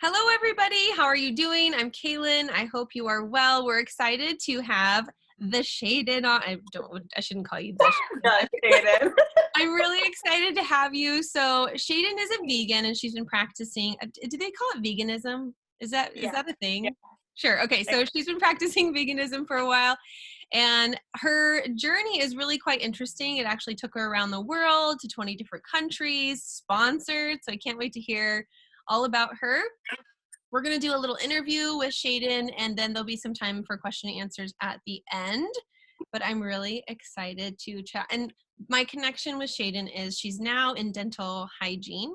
Hello, everybody. How are you doing? I'm Kaylin. I hope you are well. We're excited to have the Shaedyn on. I shouldn't call you the Shaedyn, Not but Shaedyn. I'm really excited to have you. So Shaedyn is a vegan and she's been practicing. Do they call it veganism? Is that is Yeah. that a Yeah. thing? Sure. Okay. So she's been practicing veganism for a while, and her journey is really quite interesting. It actually took her around the world to 20 different countries, sponsored. So I can't wait to hear all about her. We're going to do a little interview with Shaedyn, and then there'll be some time for question and answers at the end. But I'm really excited to chat. And my connection with Shaedyn is she's now in dental hygiene,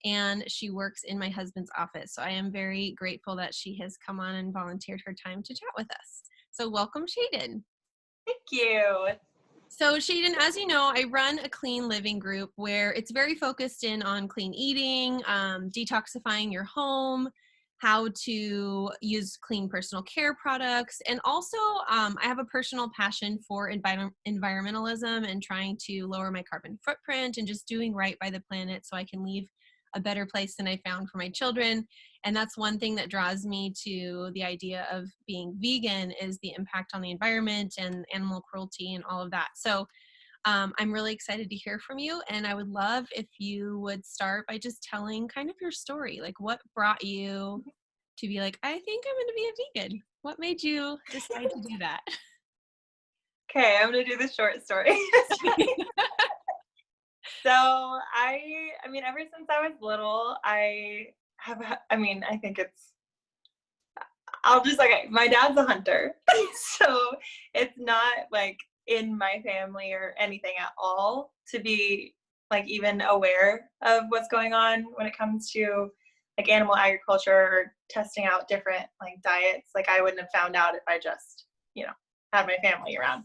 and she works in my husband's office. So I am very grateful that she has come on and volunteered her time to chat with us. So welcome, Shaedyn. Thank you. So Shaedyn, as you know, I run a clean living group where it's very focused in on clean eating, detoxifying your home, how to use clean personal care products. And also I have a personal passion for environmentalism and trying to lower my carbon footprint and just doing right by the planet so I can leave a better place than I found for my children. And that's one thing that draws me to the idea of being vegan is the impact on the environment and animal cruelty and all of that. So I'm really excited to hear from you. And I would love if you would start by just telling kind of your story. Like, what brought you to be like, I think I'm going to be a vegan? What made you decide to do that? Okay, I'm gonna do the short story. So I mean, ever since I was little, I think I'll just like, my dad's a hunter, so it's not like in my family or anything at all to be like even aware of what's going on when it comes to like animal agriculture or testing out different like diets. Like I wouldn't have found out if I just, had my family around.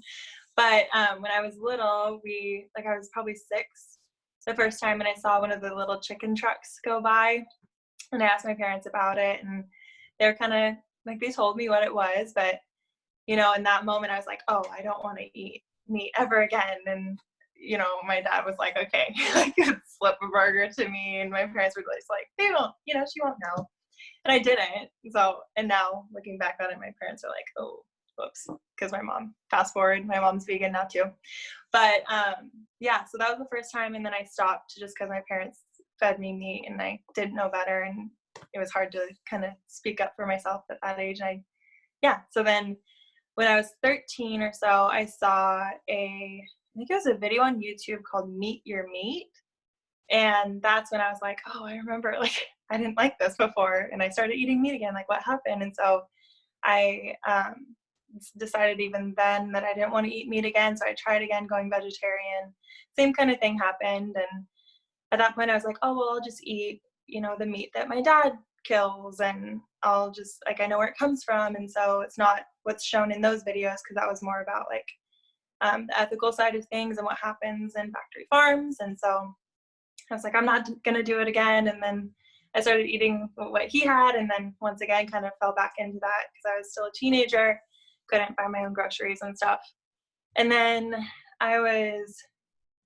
But when I was little, I was probably 6 the first time, and I saw one of the little chicken trucks go by, and I asked my parents about it, and they were kind of like, they told me what it was, but in that moment I was like, oh, I don't want to eat meat ever again. And my dad was like, okay, like slip a burger to me, and my parents were just like, they won't, she won't know. And I didn't. So, and now looking back on it, my parents are like, oh, whoops, because fast forward, my mom's vegan now too. But yeah, so that was the first time, and then I stopped just because my parents fed me meat and I didn't know better, and it was hard to kind of speak up for myself at that age. So then when I was 13 or so, I saw I think it was a video on YouTube called Meet Your Meat. And that's when I was like, oh, I remember, like, I didn't like this before. And I started eating meat again, like, what happened? And so I decided even then that I didn't want to eat meat again. So I tried again going vegetarian. Same kind of thing happened. And at that point, I was like, oh, well, I'll just eat, the meat that my dad kills. And I'll just, like, I know where it comes from. And so it's not what's shown in those videos, because that was more about, like, the ethical side of things and what happens in factory farms. And so I was like, I'm not going to do it again. And then I started eating what he had. And then once again, kind of fell back into that because I was still a teenager, couldn't buy my own groceries and stuff. And then I was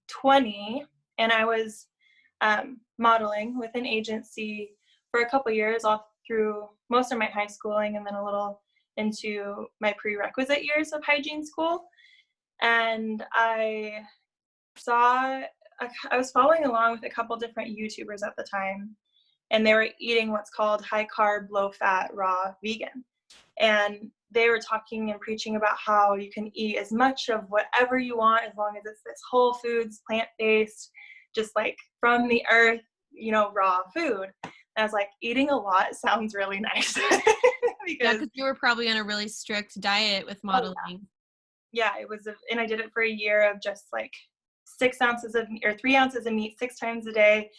20 and I was modeling with an agency for a couple years all through most of my high schooling and then a little into my prerequisite years of hygiene school. And I was following along with a couple different YouTubers at the time, and they were eating what's called high carb, low fat, raw vegan. And they were talking and preaching about how you can eat as much of whatever you want as long as it's this whole foods, plant-based, just like from the earth, raw food. And I was like, eating a lot sounds really nice. Because you were probably on a really strict diet with modeling. Yeah, it was, and I did it for a year of just like 3 ounces of meat 6 times a day,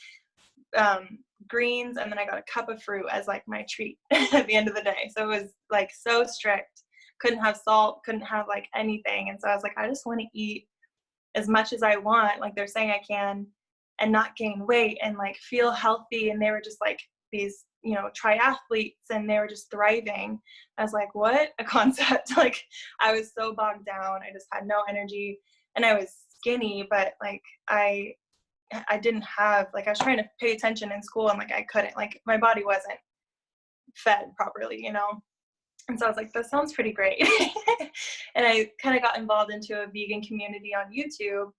greens, and then I got a cup of fruit as like my treat at the end of the day. So it was like so strict. Couldn't have salt, couldn't have like anything. And so I was like, I just want to eat as much as I want, like they're saying I can, and not gain weight and like feel healthy. And they were just like these, triathletes, and they were just thriving. I was like, what a concept. Like I was so bogged down. I just had no energy, and I was skinny, but like I didn't have, like, I was trying to pay attention in school, and like I couldn't, like my body wasn't fed properly, you know? And so I was like, that sounds pretty great. And I kind of got involved into a vegan community on YouTube.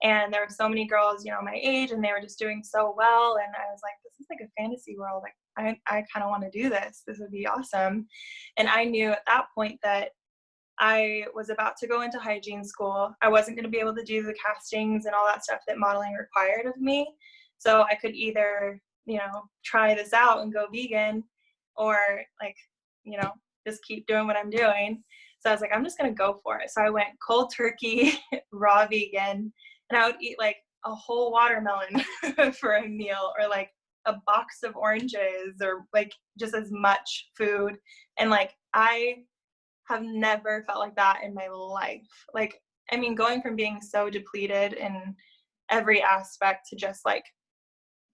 And there were so many girls, you know, my age, and they were just doing so well. And I was like, this is like a fantasy world. Like, I kind of want to do this. This would be awesome. And I knew at that point that I was about to go into hygiene school. I wasn't going to be able to do the castings and all that stuff that modeling required of me. So I could either, you know, try this out and go vegan, or like, you know, just keep doing what I'm doing. So I was like, I'm just going to go for it. So I went cold turkey, raw vegan, and I would eat like a whole watermelon for a meal, or like a box of oranges, or like just as much food. And like, I have never felt like that in my life. Like, I mean, going from being so depleted in every aspect to just like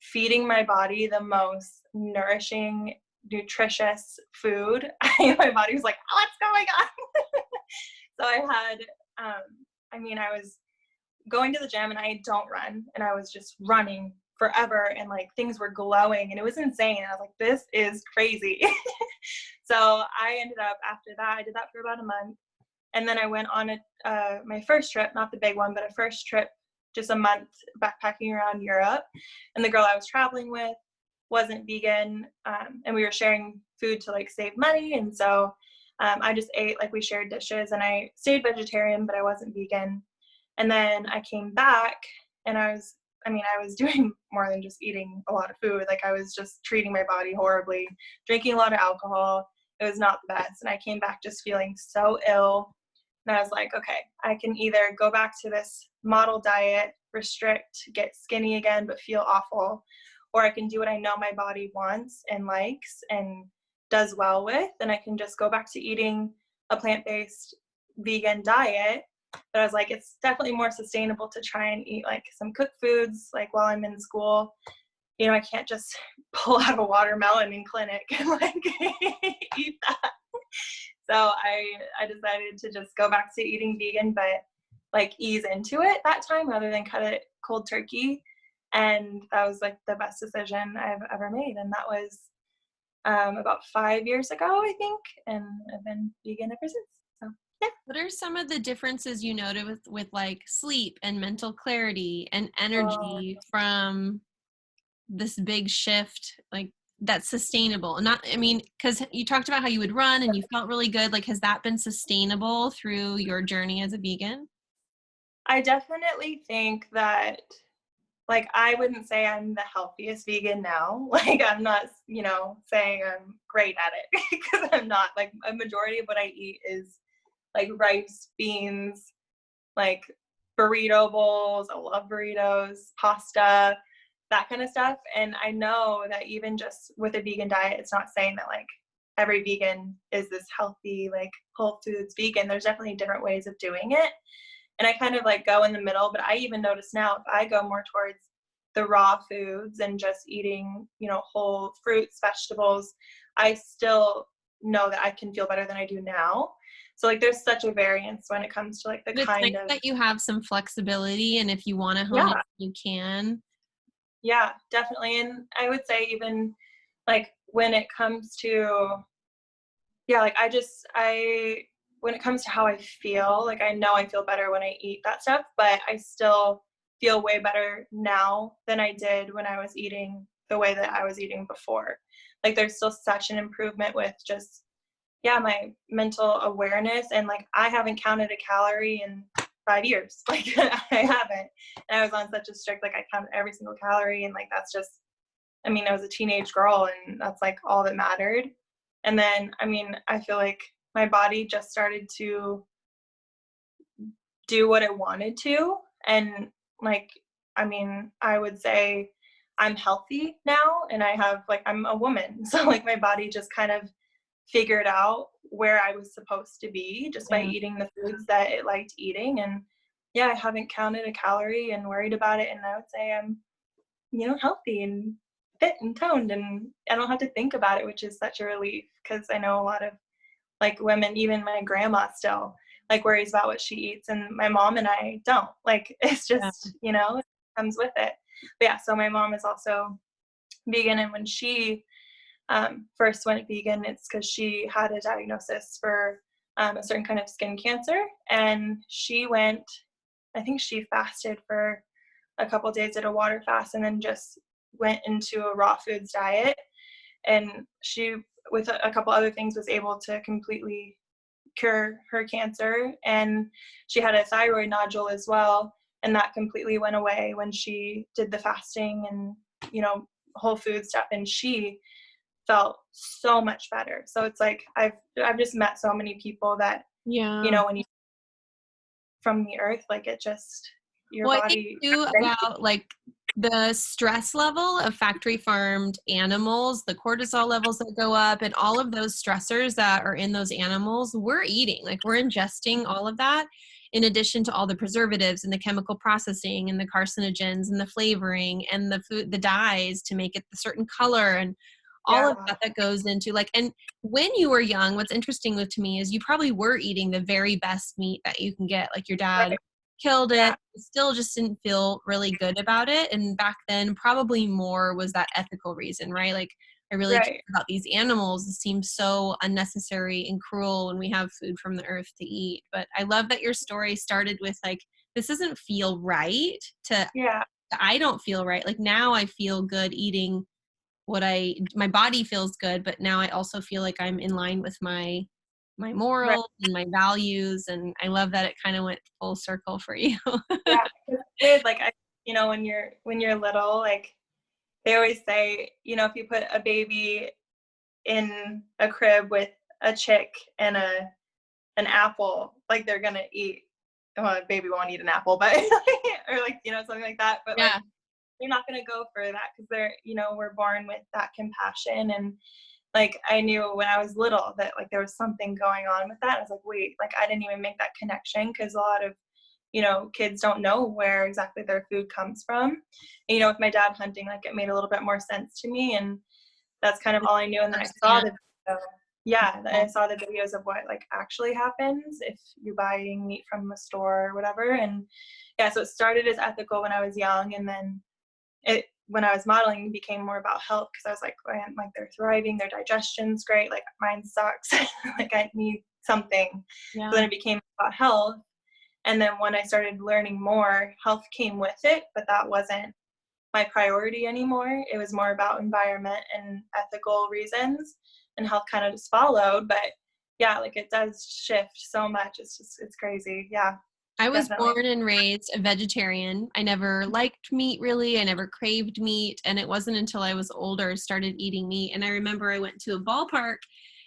feeding my body the most nourishing, nutritious food. My body was like, oh, what's going on? So I had, I mean, I was going to the gym, and I don't run, and I was just running forever, and like things were glowing, and it was insane. I was like, this is crazy. So I ended up, after that, I did that for about a month. And then I went on my first trip, not the big one, but a first trip, just a month backpacking around Europe. And the girl I was traveling with wasn't vegan, and we were sharing food to like save money. And so I just ate, like we shared dishes, and I stayed vegetarian, but I wasn't vegan. And then I came back, and I was doing more than just eating a lot of food. Like, I was just treating my body horribly, drinking a lot of alcohol. It was not the best. And I came back just feeling so ill. And I was like, okay, I can either go back to this model diet, restrict, get skinny again, but feel awful, or I can do what I know my body wants and likes and does well with, and I can just go back to eating a plant-based vegan diet. But I was like, it's definitely more sustainable to try and eat like some cooked foods, like while I'm in school. You know, I can't just pull out a watermelon in clinic and like eat that. So I decided to just go back to eating vegan, but like ease into it that time rather than cut it cold turkey. And that was like the best decision I've ever made. And that was about 5 years ago, I think. And I've been vegan ever since. So yeah. What are some of the differences you noted with like sleep and mental clarity and Oh, energy from this big shift, like that's sustainable? Not, I mean, because you talked about how you would run and you felt really good. Like, has that been sustainable through your journey as a vegan? I definitely think that, like, I wouldn't say I'm the healthiest vegan now. Like, I'm not, you know, saying I'm great at it, because I'm not. Like, a majority of what I eat is like rice, beans, like burrito bowls. I love burritos, pasta, that kind of stuff. And I know that even just with a vegan diet, it's not saying that like every vegan is this healthy, like whole foods vegan. There's definitely different ways of doing it. And I kind of like go in the middle, but I even notice now, if I go more towards the raw foods and just eating, you know, whole fruits, vegetables, I still know that I can feel better than I do now. So like there's such a variance when it comes to like the But it's nice kind of, that you have some flexibility, and if you want to hone it, yeah, you can. yeah, definitely. And I would say even like when it comes to, yeah, like when it comes to how I feel, like I know I feel better when I eat that stuff, but I still feel way better now than I did when I was eating the way that I was eating before. Like there's still such an improvement with just, yeah, my mental awareness. And like I haven't counted a calorie in 5 years. Like I haven't. And I was on such a strict, like I counted every single calorie, and like that's just, I mean, I was a teenage girl, and that's like all that mattered. And then, I mean, I feel like my body just started to do what it wanted to. And like, I mean, I would say I'm healthy now, and I have like, I'm a woman. So like my body just kind of figured out where I was supposed to be just by Yeah. eating the foods that it liked eating. And yeah, I haven't counted a calorie and worried about it. And I would say I'm, you know, healthy and fit and toned, and I don't have to think about it, which is such a relief, because I know a lot of like women, even my grandma still like worries about what she eats, and my mom and I don't. Like it's Yeah. just, you know, it comes with it. But yeah, so my mom is also vegan, and when she first went vegan, it's because she had a diagnosis for a certain kind of skin cancer. And she went, I think she fasted for a couple days, did a water fast, and then just went into a raw foods diet. And she, with a couple other things, was able to completely cure her cancer. And she had a thyroid nodule as well, and that completely went away when she did the fasting and, whole food stuff. And she felt so much better. So it's like I've just met so many people that, Yeah. when you from the earth, like it just your Well, I think body. too about like the stress level of factory farmed animals, the cortisol levels that go up, and all of those stressors that are in those animals, we're eating, like we're ingesting all of that in addition to all the preservatives and the chemical processing and the carcinogens and the flavoring and the food, the dyes to make it the certain color and all of Yeah. that goes into like, and when you were young, what's interesting to me is you probably were eating the very best meat that you can get. Like your dad Right. killed Yeah. it, still just didn't feel really good about it. And back then, probably more was that ethical reason, right? Like, I really care Right. about these animals. It seems so unnecessary and cruel when we have food from the earth to eat. But I love that your story started with like, this doesn't feel right Yeah. I don't feel right. Like now I feel good eating my body feels good, but now I also feel like I'm in line with my Right. morals and my values. And I love that it kind of went full circle for you. Yeah. It's weird. Like when you're little, like they always say, if you put a baby in a crib with a chick and an apple, like they're gonna eat. Well, a baby won't eat an apple, but or like something like that. But like Yeah. you're not gonna go for that because we're born with that compassion. And like I knew when I was little that like there was something going on with that. I was like, wait, like I didn't even make that connection because a lot of kids don't know where exactly their food comes from. And, with my dad hunting, like it made a little bit more sense to me, and that's kind of all I knew. And then I saw Firsthand. the video. Yeah, I saw the videos of what like actually happens if you're buying meat from a store or whatever. And yeah, so it started as ethical when I was young, and then when I was modeling, it became more about health because I was like, man, like they're thriving, their digestion's great, like mine sucks, like I need something. So Yeah. then it became about health. And then when I started learning more, health came with it, but that wasn't my priority anymore. It was more about environment and ethical reasons, and health kind of just followed. But yeah, like it does shift so much. It's crazy. Yeah, I was definitely. born and raised a vegetarian. I never liked meat really. I never craved meat. And it wasn't until I was older I started eating meat. And I remember I went to a ballpark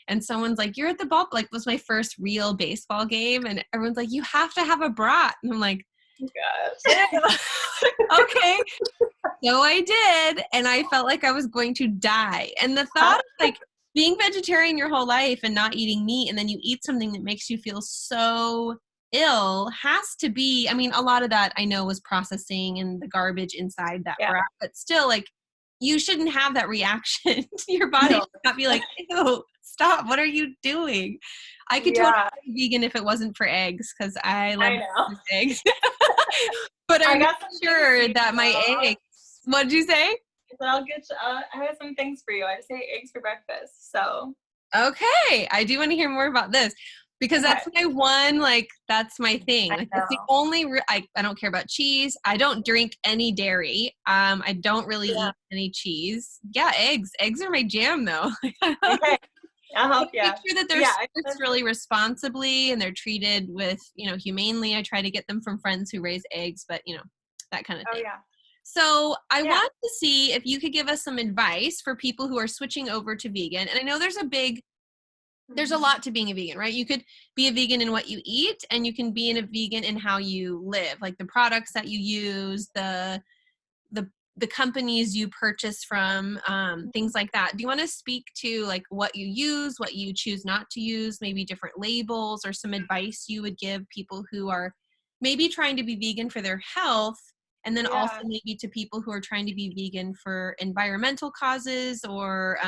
and someone's like, "You're at the ball," like was my first real baseball game. And everyone's like, "You have to have a brat." And I'm like, Gosh. "Ew." Okay. So I did. And I felt like I was going to die. And the thought of like being vegetarian your whole life and not eating meat, and then you eat something that makes you feel so ill has to be, I mean, a lot of that I know was processing and the garbage inside that Yeah. brat, but still, like, you shouldn't have that reaction. Your body No. should not be like, ew, stop, what are you doing? I could totally Yeah, be vegan if it wasn't for eggs because I love I know. eggs. But I I'm got some things for sure you. that my eggs, what'd you say? I'll get you. I have some things for you. I just ate eggs for breakfast. So Okay, I do want to hear more about this because okay. that's my one, like, that's my thing. I Like, that's the know. only, I don't care about cheese. I don't drink any dairy. I don't really Yeah. eat any cheese. Yeah, eggs. Eggs are my jam, though. Okay. I'll I help you. make sure that they're Yeah. sourced really responsibly and they're treated with, humanely. I try to get them from friends who raise eggs, but, that kind of Oh thing. yeah. So I Yeah. want to see if you could give us some advice for people who are switching over to vegan. And I know there's a Mhm. lot to being a vegan, right? You could be a vegan in what you eat, and you can be a vegan in how you live, like the products that you use, the the companies you purchase from, things like that. Do you want to speak to like what you use, what you choose not to use, maybe different labels, or some advice you would give people who are maybe trying to be vegan for their health, and then also Yeah. maybe to people who are trying to be vegan for environmental causes, or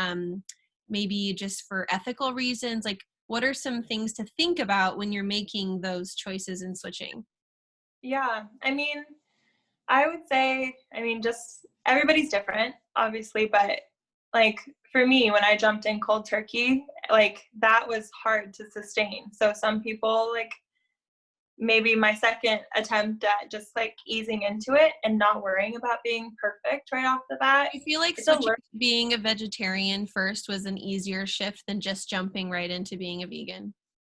maybe just for ethical reasons? Like, what are some things to think about when you're making those choices and switching? Yeah. I would say, just everybody's different, obviously, but like for me, when I jumped in cold turkey, like that was hard to sustain. So some people, like maybe my second attempt at just like easing into it and not worrying about being perfect right off the bat, I feel like it's a switching learn to being a vegetarian first was an easier shift than just jumping right into being a vegan.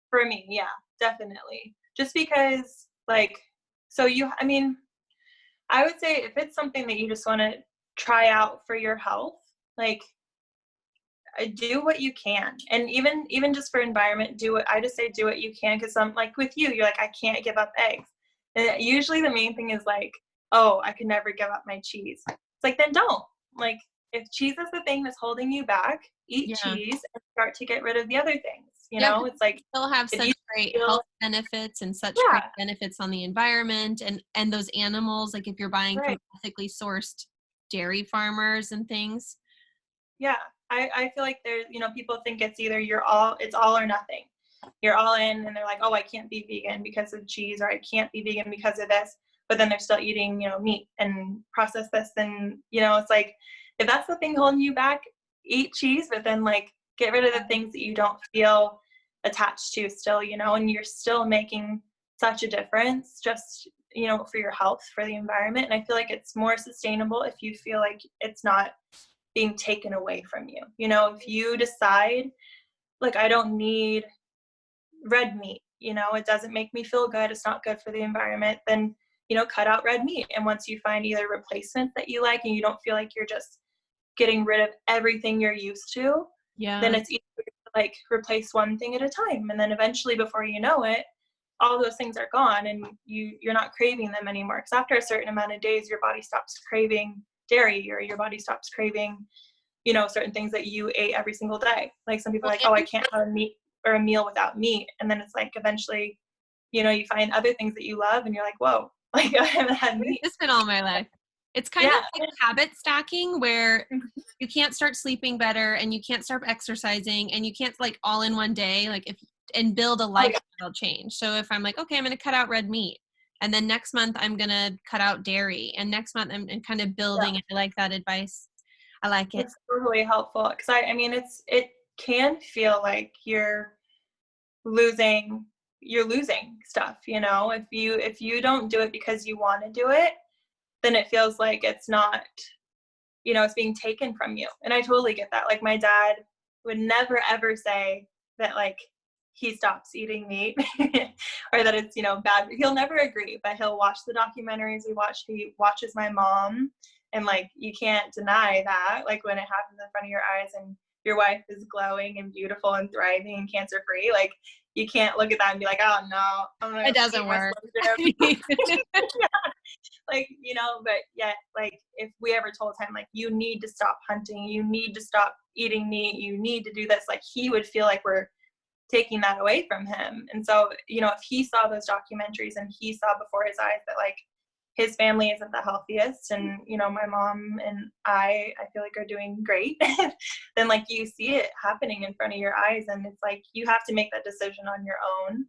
for me. Yeah, definitely. Just because like, so you, I mean, I would say if it's something that you just want to try out for your health, like do what you can. And even just for environment, do what I just say, do what you can. Because I'm like with you, you're like, I can't give up eggs. And usually the main thing is like, oh, I could never give up my cheese. It's like, then don't. Like, if cheese is the thing that's holding you back, eat Yeah. cheese and start to get rid of the other things. You Yeah, know, 'cause it's like still have if such you great feel, health benefits and such great yeah, benefits on the environment and those animals, like if you're buying from right. ethically sourced dairy farmers and things. Yeah, I feel like there's, people think it's either it's all or nothing. You're all in and they're like, oh, I can't be vegan because of cheese, or I can't be vegan because of this. But then they're still eating, meat and processed this. And, it's like, if that's the thing holding you back, eat cheese, but then like get rid of the things that you don't feel attached to still, and you're still making such a difference just, for your health, for the environment. And I feel like it's more sustainable if you feel like it's not being taken away from you. If you decide, like, I don't need red meat, it doesn't make me feel good, it's not good for the environment, then, cut out red meat. And once you find either replacements that you like and you don't feel like you're just getting rid of everything you're used to, then Yeah. it's easier to like replace one thing at a time. And then eventually, before you know it, all those things are gone and you're not craving them anymore. Because after a certain amount of days, your body stops craving dairy, or your body stops craving certain things that you ate every single day. Like some people Well, are like, oh, I can't have a meat or a meal without meat. And then it's like eventually, you find other things that you love and you're like, whoa, like I haven't had meat. it's been all my life. It's kind of Yeah. like habit stacking where Mhm. you can't start sleeping better and you can't start exercising and you can't like all in one day like if and build a Oh yeah. lifestyle change. So if I'm like, okay, I'm going to cut out red meat and then next month I'm going to cut out dairy and next month I'm kind of Yeah. building it. I like that advice. I like it. It's totally helpful. Cause I mean, it can feel like losing, you're losing stuff, if you don't do it because you want to do it, then it feels like it's not, it's being taken from you. And I totally get that. Like my dad would never ever say that like he stops eating meat or that it's, bad. He'll never agree, but he'll watch the documentaries we watch. He watches my mom and like you can't deny that. Like when it happens in front of your eyes and your wife is glowing and beautiful and thriving and cancer free, like you can't look at that and be like, oh no, I'm It gonna eat doesn't my work. Slim Jim. Like, but yet, like, if we ever told him, like, you need to stop hunting, you need to stop eating meat, you need to do this, like, he would feel like we're taking that away from him. And so, if he saw those documentaries and he saw before his eyes that, like, his family isn't the healthiest and, my mom and I feel like are doing great, then, like, you see it happening in front of your eyes. And it's like, you have to make that decision on your own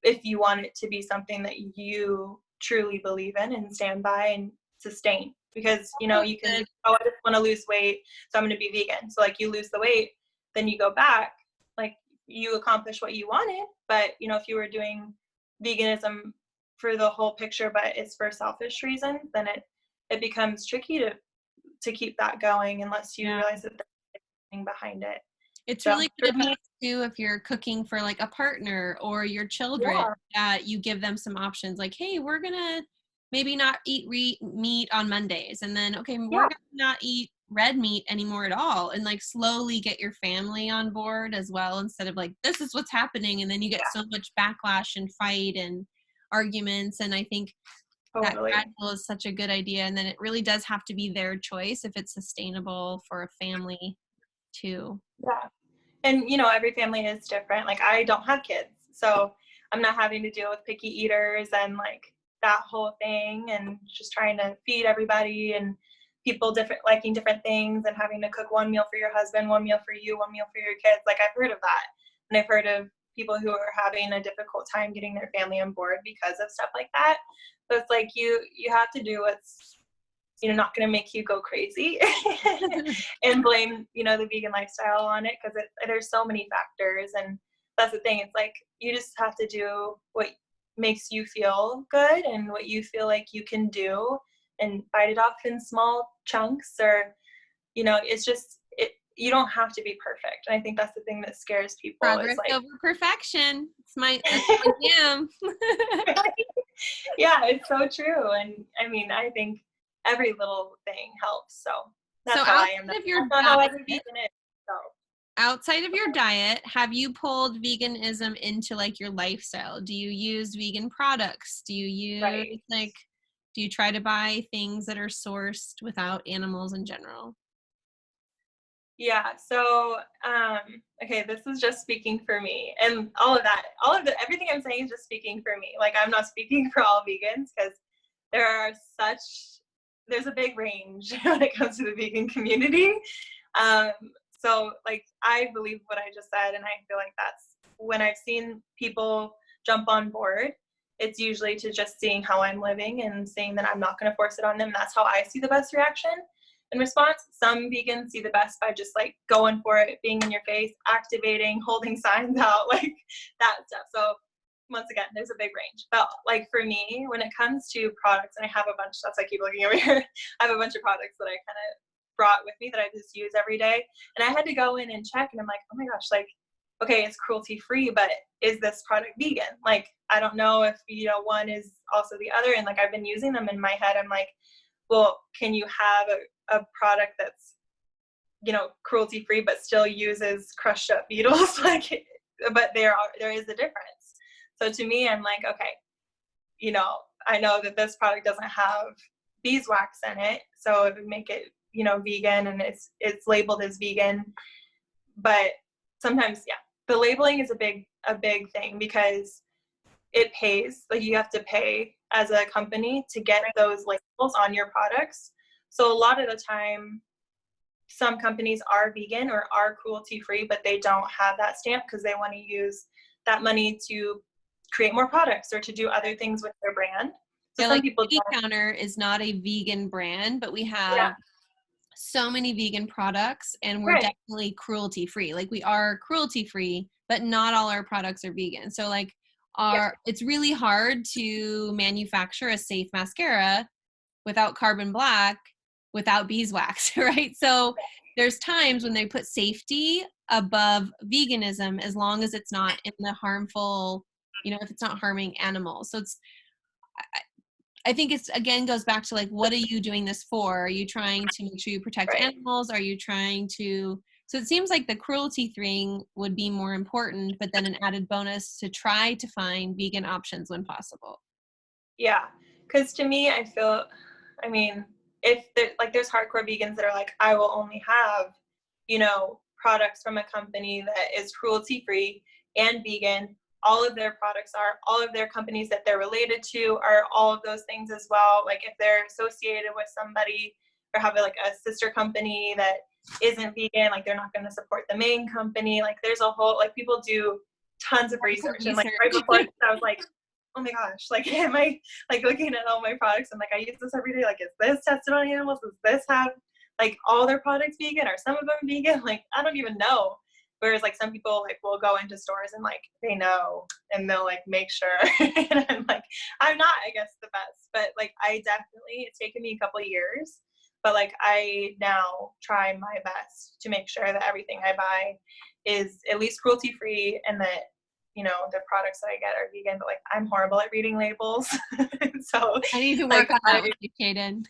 if you want it to be something that you truly believe in and stand by and sustain. Because So you can be, good. oh, I just want to lose weight, so I'm going to be vegan. So like you lose the weight, then you go back, like you accomplish what you wanted. But if you were doing veganism for the whole picture but it's for selfish reasons, then it becomes tricky to keep that going unless you Yeah. realize that there's something behind it. It's So really for good me, advice too if you're cooking for like a partner or your children yeah, that you give them some options like, hey, we're gonna maybe not eat meat on Mondays, and then okay, we're yeah, gonna not eat red meat anymore at all, and like slowly get your family on board as well instead of like this is what's happening, and then you get so much backlash and fight and arguments. And I think that totally. gradual is such a good idea, and then it really does have to be their choice if it's sustainable for a family too. Yeah. And every family is different. Like I don't have kids, so I'm not having to deal with picky eaters and like that whole thing and just trying to feed everybody and people different liking different things and having to cook one meal for your husband, one meal for you, one meal for your kids. Like I've heard of that. And I've heard of people who are having a difficult time getting their family on board because of stuff like that. So it's like you have to do what's not going to make you go crazy and blame, the vegan lifestyle on it, because there's so many factors. And that's the thing. It's like, you just have to do what makes you feel good and what you feel like you can do, and bite it off in small chunks, or, it's just, you don't have to be perfect. And I think that's the thing that scares people. Progress It's like, over perfection. That's my jam. yeah, it's so true. And I mean, I think every little thing helps. So So that's how I am. outside of That's your not how every diet, vegan is. So outside of your diet, have you pulled veganism into like your lifestyle? Do you use vegan products? Do you use right. do you try to buy things that are sourced without animals in general? Yeah. So okay, this is just speaking for me, and everything I'm saying is just speaking for me. Like, I'm not speaking for all vegans, because there's a big range when it comes to the vegan community. Um, so like, I believe what I just said, and I feel like that's when I've seen people jump on board, it's usually to just seeing how I'm living and seeing that I'm not going to force it on them. That's how I see the best reaction and response. Some vegans see the best by just like going for it, being in your face, activating, holding signs out, like that stuff. So once again, there's a big range. But like, for me, when it comes to products, and I have a bunch, that's why I keep looking over here. I have a bunch of products that I kind of brought with me that I just use every day. And I had to go in and check, and I'm like, oh my gosh, like, okay, it's cruelty free, but is this product vegan? Like, I don't know if, one is also the other. And like, I've been using them in my head. I'm like, well, can you have a product that's, cruelty free, but still uses crushed up beetles? Like, but there is a difference. So to me, I'm like, okay, I know that this product doesn't have beeswax in it, so it would make it, vegan, and it's labeled as vegan. But sometimes, yeah, the labeling is a big thing, because it pays, like, you have to pay as a company to get those labels on your products. So a lot of the time, some companies are vegan or are cruelty free, but they don't have that stamp because they want to use that money to create more products or to do other things with their brand. So Yeah, some like people Beauty don't. Counter is not a vegan brand, but we Yeah, have so many vegan products, and we're right. definitely cruelty free. Like, we are cruelty free, but not all our products are vegan. So like, Yeah, it's really hard to manufacture a safe mascara without carbon black, without beeswax, right? So there's times when they put safety above veganism, as long as it's not in the harmful, if it's not harming animals. So I think it's, again, goes back to like, what are you doing this for? Are you trying to make sure you protect right. animals? Are you trying to, so it seems like the cruelty thing would be more important, but then an added bonus to try to find vegan options when possible. Yeah, because to me, I mean, if there's hardcore vegans that are like, I will only have, products from a company that is cruelty free and vegan. All of their products are, all of their companies that they're related to are all of those things as well. Like, if they're associated with somebody or have like a sister company that isn't vegan, like, they're not going to support the main company. Like, there's a whole, like, people do tons of research, and like right before this, I was like, oh my gosh, like, am I like looking at all my products? I'm like, I use this every day. Like, is this tested on animals? Does this have like all their products vegan? Are some of them vegan? Like, I don't even know. Whereas like, some people like will go into stores and like, they know, and they'll like make sure. And I'm like, I'm not, I guess, the best, but like, it's taken me a couple of years, but like, I now try my best to make sure that everything I buy is at least cruelty free, and that the products that I get are vegan. But like, I'm horrible at reading labels. So I need to work like, on that with you, Shaedyn.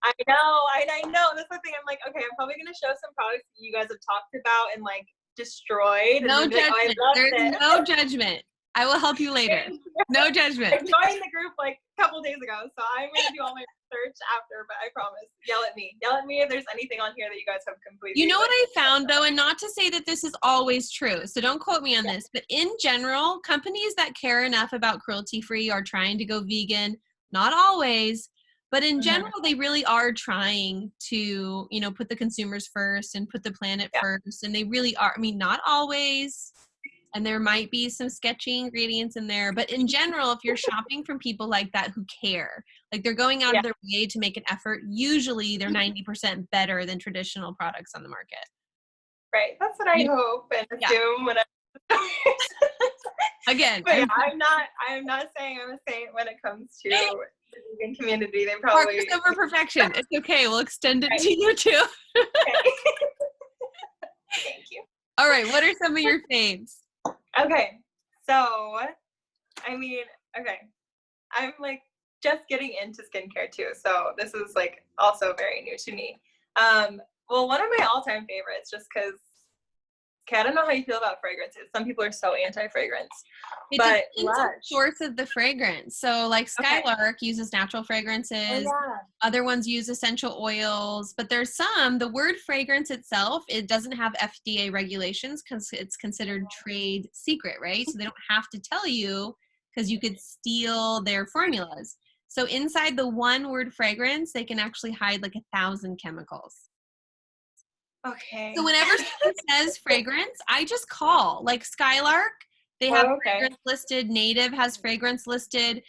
I know. That's the thing. I'm like, okay, I'm probably gonna show some products that you guys have talked about and like destroyed, and No then be like, oh, I judgment. love There's this. no judgment. I will help you later. No judgment. I joined the group like a couple days ago, so I'm gonna do all my research after. But I promise, yell at me if there's anything on here that you guys have You completely know what like. I found, though, and not to say that this is always true, so don't quote me on this, but in general, companies that care enough about cruelty free are trying to go vegan. Not always, but in Mhm. general, they really are trying to, put the consumers first and put the planet Yeah, first. And they really are. I mean, not always, and there might be some sketchy ingredients in there. But in general, if you're shopping from people like that who care, like they're going out Yeah. of their way to make an effort, usually they're 90% better than traditional products on the market. Right. That's what I hope and Yeah. assume when I Again, but yeah, I'm not saying I'm a saint when it comes to the vegan community. They probably focus over perfection. It's okay. We'll extend it right. to you too. Okay. Thank you. All right. What are some of your faves? Okay. So, I mean, okay. I'm like just getting into skincare too. So this is like also very new to me. Well, one of my all-time favorites, just because, okay, I don't know how you feel about fragrances. Some people are so anti-fragrance, It but depends on the source of the fragrance. So like Okay. Skylark uses natural Oh, fragrances. yeah. Other ones use essential oils, but there's some, the word fragrance itself, it doesn't have FDA regulations because it's considered trade secret, right? So they don't have to tell you because you could steal their formulas. So inside the one word fragrance, they can actually hide like 1,000 chemicals. Okay. So whenever someone says fragrance, I just call. Like Skylark, they have Oh, okay. fragrance listed. Native has fragrance listed.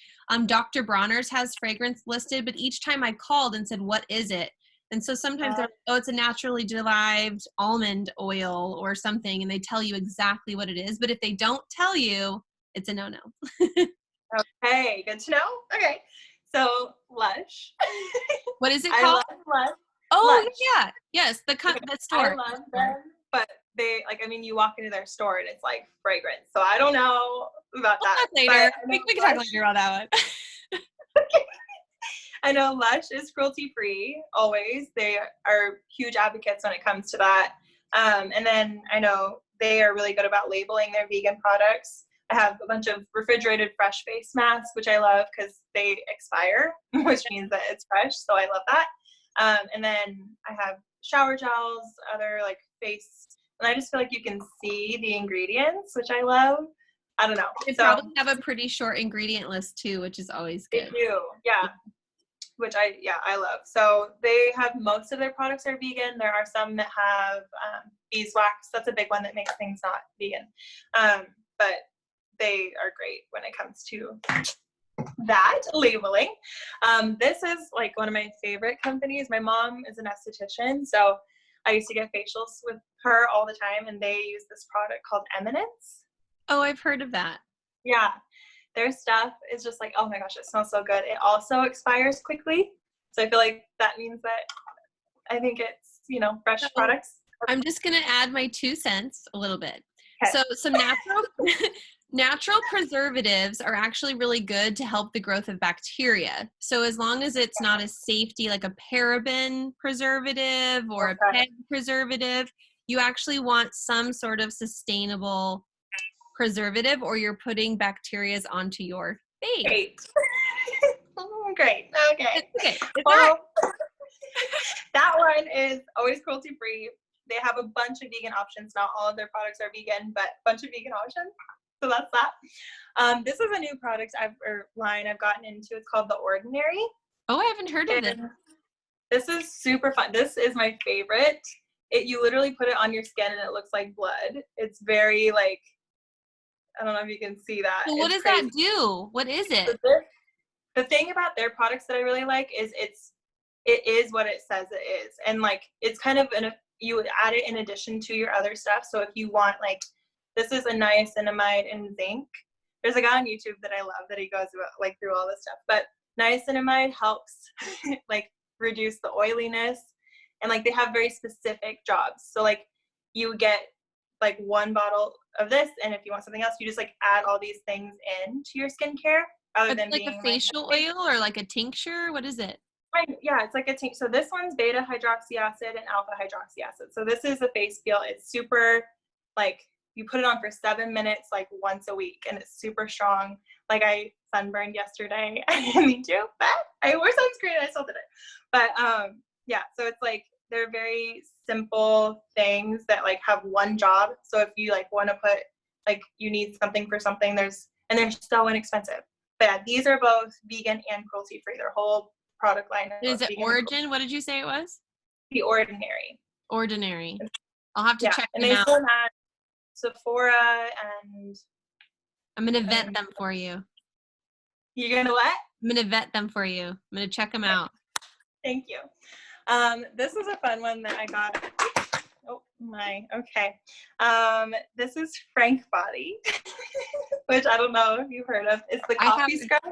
Dr. Bronner's has fragrance listed. But each time I called and said, "What is it?" And so sometimes they're like, "Oh, it's a naturally derived almond oil or something," and they tell you exactly what it is. But if they don't tell you, it's a no-no. Okay, good to know. Okay. So Lush. What is it I called? love Lush. Oh, Lush. yeah. Yes, the Okay. the I store. love them, but they like I mean you walk into their store and it's like fragrance. So I don't know about We'll that. talk later. But I know We can talk Lush later on that one. I know Lush is cruelty free always. They are huge advocates when it comes to that. And then I know they are really good about labeling their vegan products. I have a bunch of refrigerated fresh face masks, which I love because they expire, which means that it's fresh. So I love that. And then I have shower gels, other like face, and I just feel like you can see the ingredients, which I love. I don't know. They So probably have a pretty short ingredient list too, which is always they good. do, yeah. Which I love. So they have most of their products are vegan. There are some that have beeswax. That's a big one that makes things not vegan. But they are great when it comes to that labeling. This is like one of my favorite companies. My mom is an esthetician, so I used to get facials with her all the time, and they use this product called Eminence. Oh, I've heard of that. Yeah, their stuff is just like, oh my gosh, it smells so good. It also expires quickly. So I feel like that means that I think it's, fresh So products. I'm just going to add my 2 cents a little bit. Okay. So some natural preservatives are actually really good to help the growth of bacteria. So as long as it's not a safety like a paraben preservative or a PEG preservative, you actually want some sort of sustainable preservative or you're putting bacteria onto your face. Great. Great. Okay. It's okay. It's Well, all right. that one is always cruelty free. They have a bunch of vegan options. Not all of their products are vegan, but a bunch of vegan options. So that's that. This is a new product line I've gotten into. It's called The Ordinary. Oh, I haven't heard of this. This is super fun. This is my favorite. You literally put it on your skin and it looks like blood. It's very like, I don't know if you can see that. So what does that do? What is it? So the thing about their products that I really like is it is what it says it is. And like, it's kind of you would add it in addition to your other stuff. So if you want like, this is a niacinamide and zinc. There's a guy on YouTube that I love that he goes about, like through all this stuff, but niacinamide helps like reduce the oiliness and like they have very specific jobs. So like you get like one bottle of this and if you want something else, you just like add all these things into your skincare other than Like being a facial oil or like a tincture? What is it? Yeah, it's like a tincture. So this one's beta hydroxy acid and alpha hydroxy acid. So this is a face peel. It's super like you put it on for 7 minutes like once a week and it's super strong. Like I sunburned yesterday. Me too, but I wore sunscreen and I still did it. But yeah, so it's like they're very simple things that like have one job. So if you like want to put like you need something for something, they're so inexpensive. But yeah, these are both vegan and cruelty free. Their whole product line Is it Origin? What did you say it was? The Ordinary. Ordinary. I'll have to Yeah, check and them they out. still have Sephora, and I'm going to vet them for you. you're gonna what? I'm going to vet them for you. I'm going to check them out. Thank you. This is a fun one that I got. Oh my, okay. This is Frank Body, which I don't know if you've heard of. It's the coffee scrub.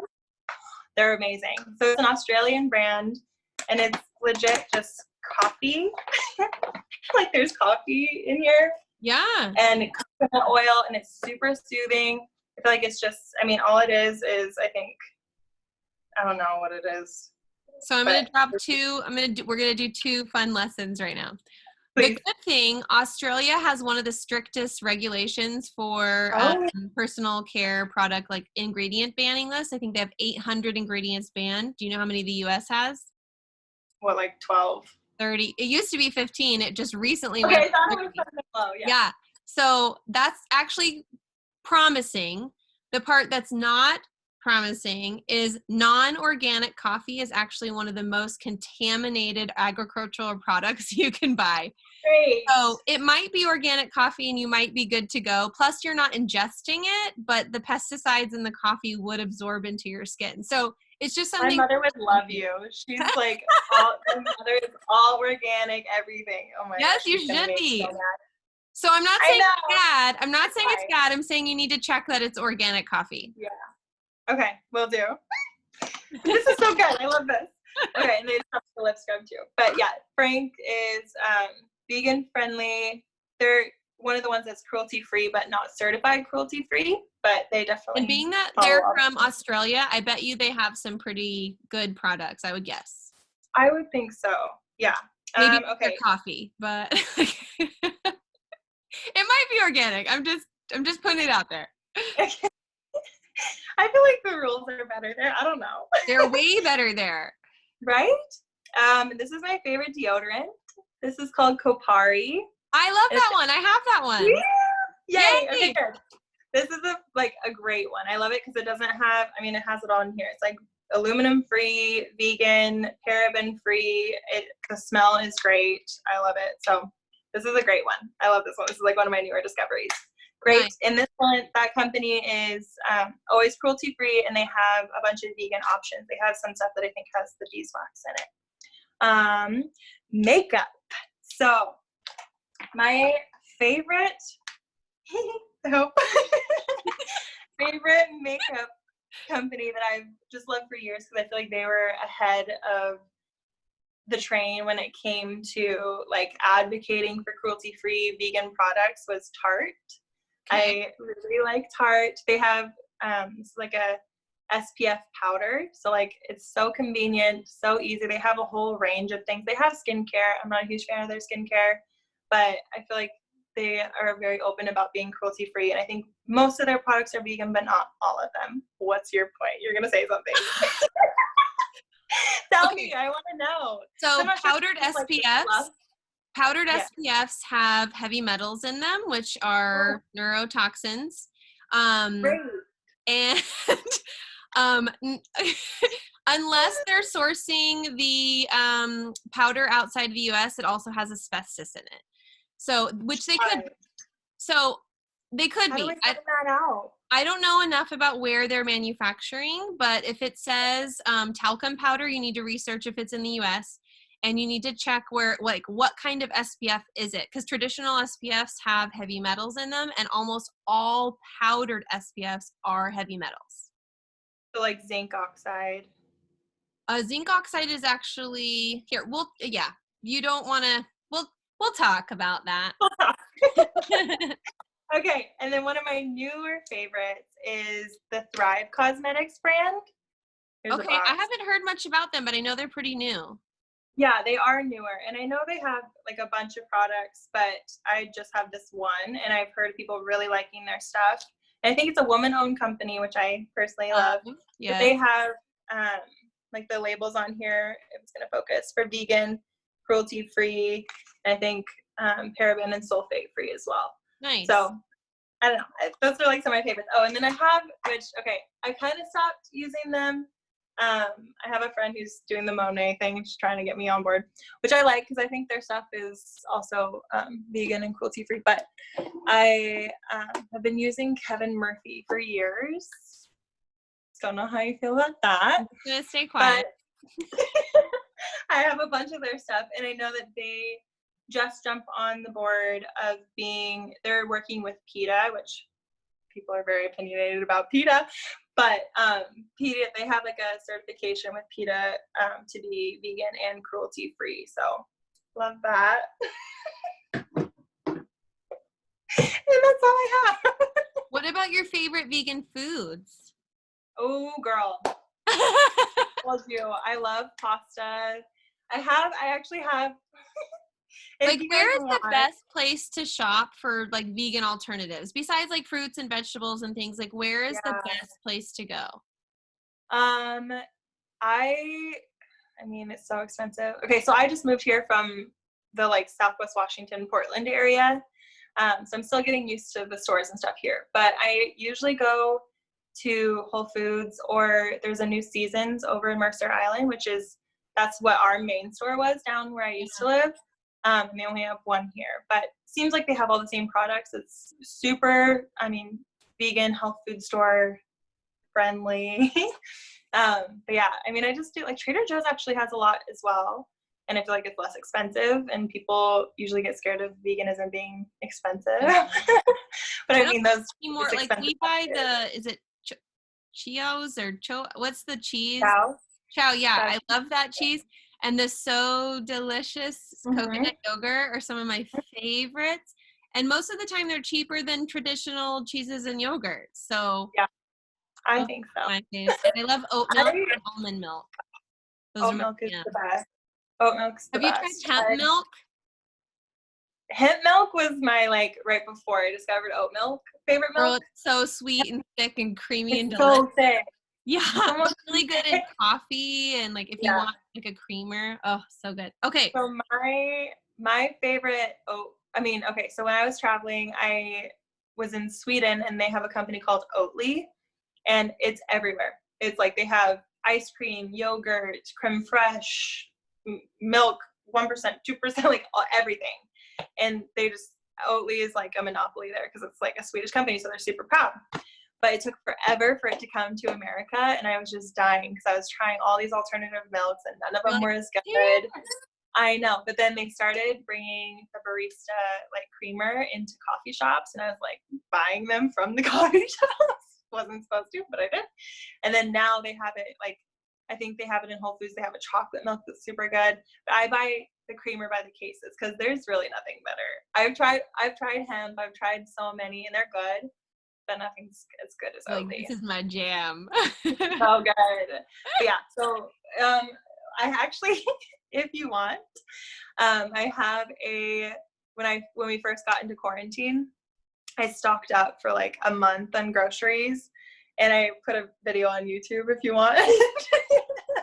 They're amazing. So it's an Australian brand, and it's legit just coffee. Like there's coffee in here. Yeah. And coconut oil, and it's super soothing. I feel like it's just, I mean, all it is I think, I don't know what it is. So I'm going to drop two. We're going to do two fun lessons right now. Please. The good thing, Australia has one of the strictest regulations for personal care product, like ingredient banning list. I think they have 800 ingredients banned. Do you know how many the US has? What, like 12? 30. It used to be 15. It just recently went. Okay, I thought it was low, yeah. So that's actually promising. The part that's not promising is non-organic coffee is actually one of the most contaminated agricultural products you can buy. Great. So it might be organic coffee and you might be good to go. Plus you're not ingesting it, but the pesticides in the coffee would absorb into your skin. So it's just something. My mother would love you. She's like, my mother is all organic, everything. Oh my gosh. Yes, you should be. So so I'm not saying it's bad. I'm not saying it's bad. I'm saying you need to check that it's organic coffee. Yeah. Okay, will do. This is so good. I love this. Okay, and they just have the lip scrub too. But yeah, Frank is vegan friendly. They're one of the ones that's cruelty free, but not certified cruelty free. But they definitely. And being that they're from Australia, I bet you they have some pretty good products. I would guess. I would think so. Yeah. Maybe okay. Coffee, but it might be organic. I'm just putting it out there. Okay. I feel like the rules are better there. I don't know. They're way better there. Right? This is my favorite deodorant. This is called Kopari. I love that one. I have that one. Yeah. Yay! Okay, good. This is a great one. I love it because it doesn't have, I mean, it has it all in here. It's like aluminum free, vegan, paraben free. The smell is great. I love it. So this is a great one. I love this one. This is like one of my newer discoveries. Great. Nice. And this one, that company is always cruelty free, and they have a bunch of vegan options. They have some stuff that I think has the beeswax in it. Makeup. So my favorite, I hope, favorite makeup company that I've just loved for years, because I feel like they were ahead of the train when it came to like advocating for cruelty-free vegan products, was Tarte. Okay. I really like Tarte. They have it's like a SPF powder, so like it's so convenient, so easy. They have a whole range of things. They have skincare. I'm not a huge fan of their skincare, but I feel like they are very open about being cruelty free, and I think most of their products are vegan, but not all of them. What's your point? You're gonna say something. Tell me, I want to know. So powdered SPFs, powdered SPFs have heavy metals in them, which are neurotoxins. And unless they're sourcing the powder outside the US, it also has asbestos in it. So, which they could. So they could How be. do we find that out? I don't know enough about where they're manufacturing, but if it says talcum powder, you need to research if it's in the US, and you need to check where, like, what kind of SPF is it? Because traditional SPFs have heavy metals in them, and almost all powdered SPFs are heavy metals. So like zinc oxide. Zinc oxide is actually here. You don't want to. We'll talk about that. Okay, and then one of my newer favorites is the Thrive Cosmetics brand. Okay, I haven't heard much about them, but I know they're pretty new. Yeah, they are newer, and I know they have like a bunch of products, but I just have this one, and I've heard people really liking their stuff. And I think it's a woman-owned company, which I personally love. Yeah. But they have like the labels on here. It's going to focus for vegan, cruelty-free, and I think paraben and sulfate-free as well. Nice. So I don't know. Those are like some of my favorites. Oh, and then I have, I kind of stopped using them I have a friend who's doing the Monet thing. She's trying to get me on board, which I like because I think their stuff is also vegan and cruelty free. But I have been using Kevin Murphy for years. Don't know how you feel about that. I'm just gonna stay quiet. But I have a bunch of their stuff, and I know that they just jumped on the board of they're working with PETA, which people are very opinionated about PETA, but PETA, they have like a certification with PETA to be vegan and cruelty free. So love that. And that's all I have. What about your favorite vegan foods? Oh, girl. Told you, I love pasta. I actually have. Like, where is the best place to shop for like vegan alternatives besides like fruits and vegetables and things? Like, where is the best place to go? I mean, it's so expensive. Okay, so I just moved here from the like Southwest Washington, Portland area. So I'm still getting used to the stores and stuff here. But I usually go to Whole Foods, or there's a New Seasons over in Mercer Island, that's what our main store was down where I used to live. And they only have one here, but seems like they have all the same products. It's super, vegan, health food store friendly. But yeah, I just do like Trader Joe's actually has a lot as well. And I feel like it's less expensive, and people usually get scared of veganism being expensive. But those more like we buy is it Cheetos or what's the cheese? Chow, yeah. I love that cheese. And the So Delicious coconut yogurt are some of my favorites. And most of the time they're cheaper than traditional cheeses and yogurt. So yeah, I think so. And I love oat milk and almond milk. Oat milk is the best. Oat milk's the best. Have you tried hemp milk? Hemp milk was my right before I discovered oat milk favorite milk. Girl, it's so sweet and thick and creamy and delicious. So thick. Yeah, it's really good in coffee and if you want like a creamer. Oh, so good. Okay. So my favorite so when I was traveling, I was in Sweden, and they have a company called Oatly, and it's everywhere. It's like they have ice cream, yogurt, creme fraiche, milk, 1%, 2%, like everything. And Oatly is like a monopoly there because it's like a Swedish company, so they're super proud. But it took forever for it to come to America, and I was just dying because I was trying all these alternative milks, and none of them were as good. Yes. I know, but then they started bringing the barista creamer into coffee shops, and I was buying them from the coffee shops. Wasn't supposed to, but I did. And then now they have it I think they have it in Whole Foods. They have a chocolate milk that's super good. But I buy the creamer by the cases because there's really nothing better. I've tried hemp. I've tried so many, and they're good, but nothing's as good as Oatly. This is my jam. So good. But yeah. So I actually, if you want, I have when we first got into quarantine, I stocked up for a month on groceries, and I put a video on YouTube if you want.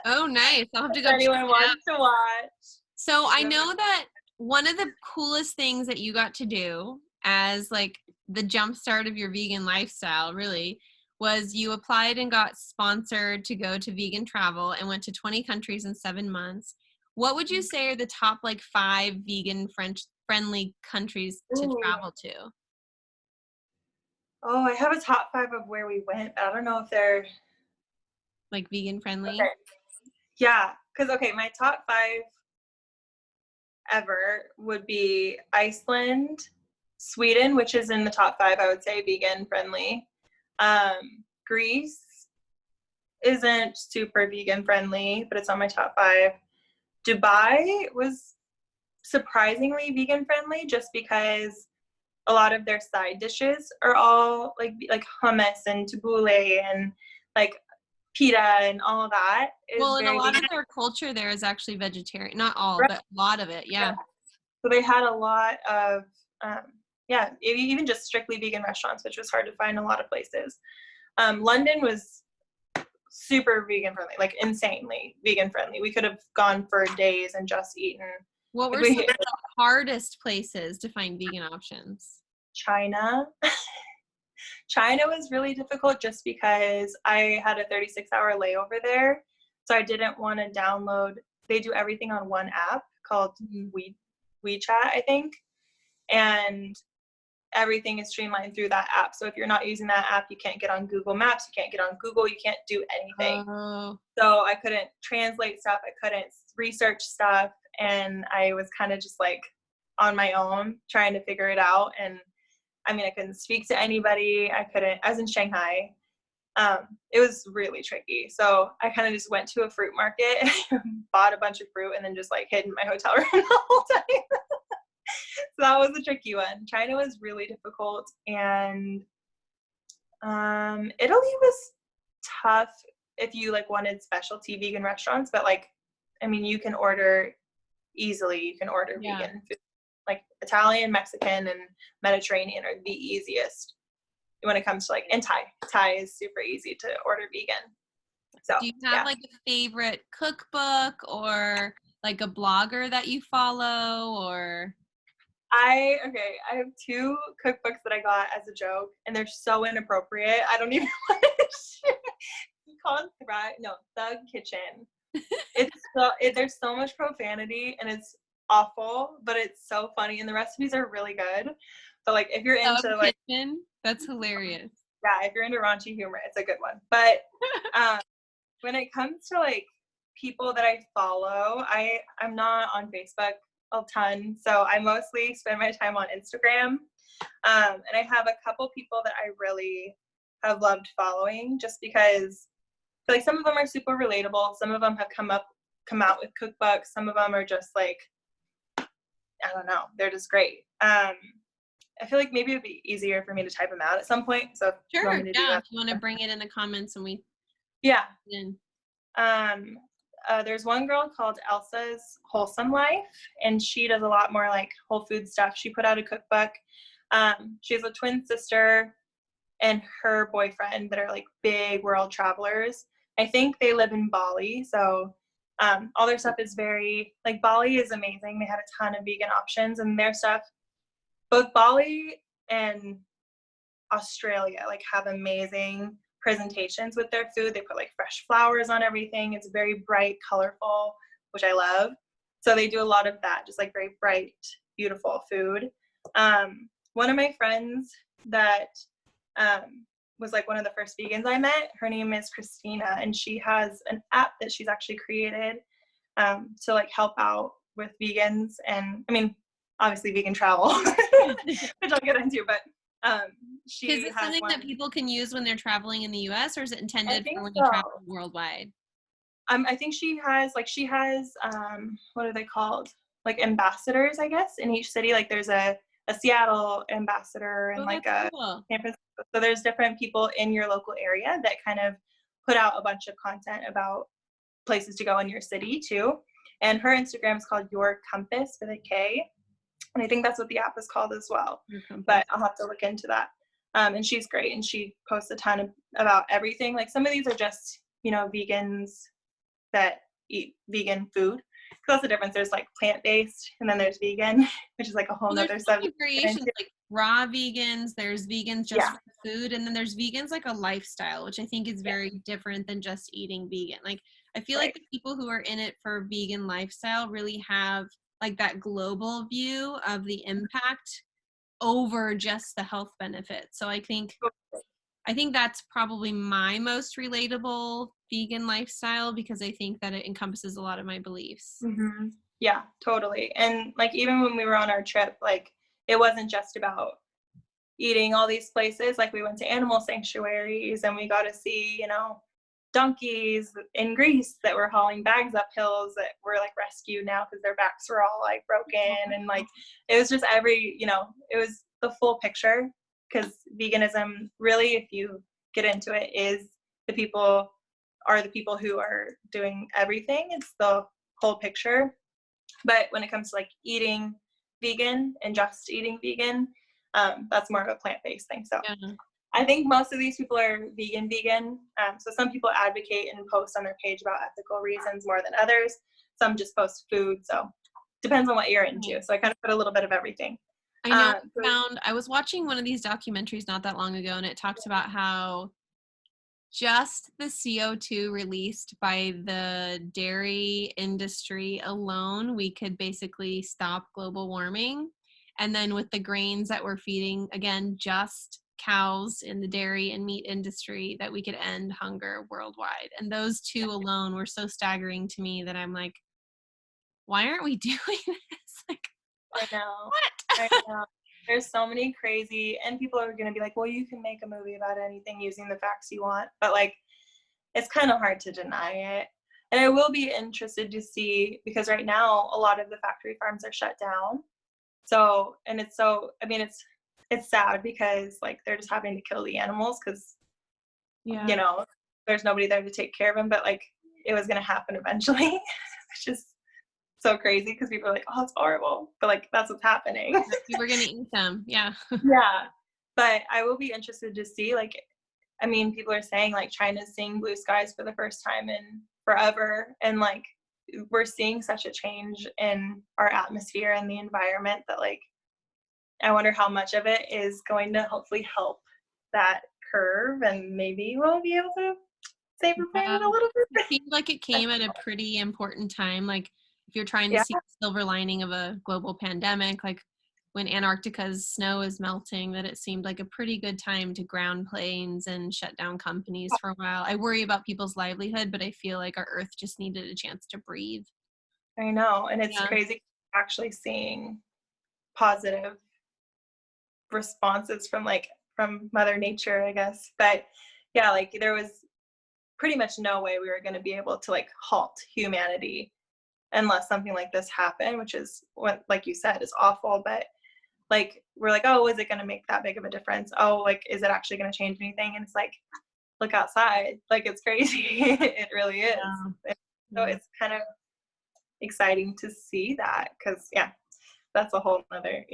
Oh, nice. I'll have to go. If anyone wants to watch. So I know that one of the coolest things that you got to do as the jump start of your vegan lifestyle really was you applied and got sponsored to go to vegan travel and went to 20 countries in 7 months. What would you say are the top 5 vegan friendly countries to travel to? Oh, I have a top 5 of where we went. I don't know if they're vegan friendly. Okay. Yeah, because my top 5 ever would be Iceland, Sweden, which is in the top 5, I would say vegan friendly. Greece isn't super vegan friendly, but it's on my top 5. Dubai was surprisingly vegan friendly just because a lot of their side dishes are all like hummus and tabbouleh and pita and all of that. And a lot of their culture there is actually vegetarian. Not all, right. But a lot of it, yeah. So they had a lot of, even just strictly vegan restaurants, which was hard to find in a lot of places. London was super vegan friendly, insanely vegan friendly. We could have gone for days and just eaten. What were some of the hardest places to find vegan options? China. China was really difficult just because I had a 36-hour layover there, So I didn't want to download. They do everything on one app called Mhm. WeChat, I think, and everything is streamlined through that app. So if you're not using that app, you can't get on Google Maps, you can't get on Google, you can't do anything. Oh, So I couldn't translate stuff, I couldn't research stuff, and I was kind of just like on my own trying to figure it out. And I mean, I couldn't speak to anybody. I was in Shanghai. It was really tricky. So I kind of just went to a fruit market, bought a bunch of fruit, and then just like hid in my hotel room the whole time. So that was a tricky one. China was really difficult, and Italy was tough if you like wanted specialty vegan restaurants. But like, I mean, you can order easily. You can order yeah. vegan food. Like Italian, Mexican, and Mediterranean are the easiest when it comes to like, and Thai. Thai is super easy to order vegan. So Do you have yeah. like a favorite cookbook or like a blogger that you follow or? I have two cookbooks that I got as a joke, and they're so inappropriate. I don't even want to share. It's called Thug Kitchen. There's so much profanity, and it's awful, but it's so funny, and the recipes are really good. But like, if you're Dove into like, Kitchen? That's hilarious. yeah, if you're into raunchy humor, it's a good one. But um, when it comes to like people that I follow, I'm not on Facebook a ton, so I mostly spend my time on Instagram. And I have a couple people that I really have loved following, just because I feel like some of them are super relatable. Some of them have come out with cookbooks. Some of them are just like, I don't know, they're just great. I feel like maybe it'd be easier for me to type them out at some point. So if you want Sure. me to do Yeah. that, If you want to bring it in the comments and we yeah. in. Um, there's one girl called Elsa's Wholesome Life, and she does a lot more like whole food stuff. She put out a cookbook. She has a twin sister and her boyfriend that are like big world travelers. I think they live in Bali, so all their stuff is very like, Bali is amazing. They had a ton of vegan options, and their stuff, both Bali and Australia, like have amazing presentations with their food. They put like fresh flowers on everything. It's very bright, colorful, which I love. So they do a lot of that, just like very bright, beautiful food. One of my friends that was like one of the first vegans I met, her name is Christina, and she has an app that she's actually created to like help out with vegans. And I mean, obviously vegan travel, which I'll get into, but Is she it has something that one. people can use when they're traveling in the US or is it I intended think for when you so. travel worldwide? I think she has what are they called? Like ambassadors, I guess, in each city. Like there's a Seattle ambassador and Oh, like that's a cool. San Francisco. So there's different people in your local area that kind of put out a bunch of content about places to go in your city too. And her Instagram is called Your Compass with a K. And I think that's what the app is called as well. Your compass. But I'll have to look into that. And she's great, and she posts a ton about everything. Like some of these are just, vegans that eat vegan food. So that's the difference. There's like plant-based, and then there's vegan, which is like a whole Well, there's nother so subject many to get variations, into. like raw vegans, there's vegans just Yeah, for food, and then there's vegans like a lifestyle, which I think is yeah, very different than just eating vegan. Like, I feel like right. the people who are in it for vegan lifestyle really have like that global view of the impact over just the health benefits. So I think that's probably my most relatable vegan lifestyle because I think that it encompasses a lot of my beliefs. Mm-hmm. Yeah, totally. And like even when we were on our trip, like it wasn't just about eating all these places. Like we went to animal sanctuaries, and we got to see, donkeys in Greece that were hauling bags up hills that were like rescued now because their backs were all like broken. And like it was just it was the full picture, because veganism really, if you get into it, is the people the people who are doing everything. It's the whole picture. But when it comes to like eating vegan and just eating vegan, that's more of a plant-based thing. So Yeah. I think most of these people are vegan. So some people advocate and post on their page about ethical reasons more than others. Some just post food. So depends on what you're into. So I kind of put a little bit of everything. I know So I was watching one of these documentaries not that long ago and it talked about how just the CO2 released by the dairy industry alone, we could basically stop global warming. And then with the grains that we're feeding, again, just cows in the dairy and meat industry, that we could end hunger worldwide. And those two alone were so staggering to me that I'm like, why aren't we doing this? Like, I know. what? I know. There's so many crazy, and people are going to be like, well, you can make a movie about anything using the facts you want. But like, it's kind of hard to deny it. And I will be interested to see, because right now, a lot of the factory farms are shut down. So, and it's so, I mean, it's sad because like they're just having to kill the animals because, Yeah. you know, there's nobody there to take care of them. But like, it was going to happen eventually, which is so crazy because people are like, oh, it's horrible. But like, that's what's happening. We were going to eat them. Yeah. Yeah. But I will be interested to see, like, I mean, people are saying like China's seeing blue skies for the first time in forever. And like, we're seeing such a change in our atmosphere and the environment that like, I wonder how much of it is going to hopefully help that curve, and maybe we'll be able to save the planet a little It bit. seemed like it came at a pretty important time. Like, if you're trying to Yeah, see the silver lining of a global pandemic, like when Antarctica's snow is melting, that it seemed like a pretty good time to ground planes and shut down companies for a while. I worry about people's livelihood, but I feel like our Earth just needed a chance to breathe. I know. And it's Yeah. crazy actually seeing positive responses from Mother Nature, I guess. But yeah, like there was pretty much no way we were going to be able to like halt humanity unless something like this happened, which is what, like you said, is awful. But like we're like, oh, is it going to make that big of a difference? Oh, like is it actually going to change anything? And it's like, look outside, like it's crazy. It really is. Yeah. So Yeah. it's kind of exciting to see that, because yeah, that's a whole nother,